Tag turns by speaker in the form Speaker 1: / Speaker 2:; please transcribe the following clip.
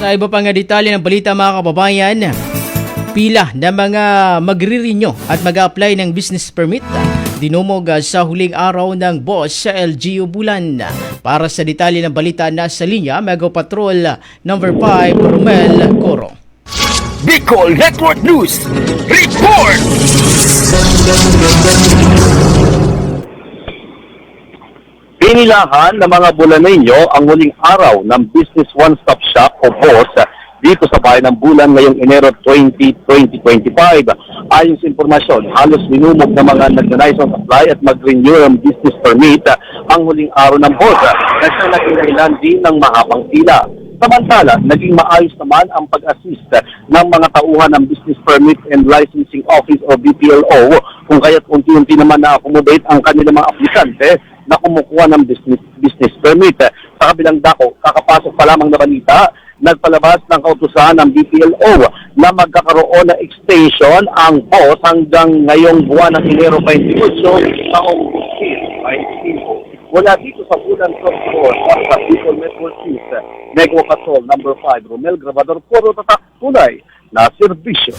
Speaker 1: Sa iba pang detalye ng balita mga kababayan, pila na mga magre-renew at mag-apply ng business permit dinumog sa huling araw ng boss sa LGU Bulan. Para sa detalye ng balita, nasa linya Mega Patrol number 5 Romel Coro.
Speaker 2: Bicol Network News Report! Pinilahan ng mga Bulaneño ang huling araw ng Business One-Stop Shop o BOSS dito sa bayan ng Bulan ngayong Enero 2025. Ayon sa impormasyon, halos minumog ng mga nagnanais ng apply at mag-renew ng business permit ang huling araw ng BOSS na siya naging dahilan din ng mahabang pila. Samantala, naging maayos naman ang pag-assist ng mga tauhan ng Business Permit and Licensing Office o BPLO kung kaya't unti-unti naman na-accommodate ang kanilang mga aplikante na kumukuha ng business permit. Sa kabilang dako, kakapasok pa lamang na balita, nagpalabas ng kautusan ng BPLO na magkakaroon ng extension ang BOSS hanggang ngayong buwan ng Enero 28 taong 2025. Mula dito sa Bulan Transport para sa Bicol Network News, Mega Patrol number 5 Romel Grabador Coro, tatak tunay na serbisyo.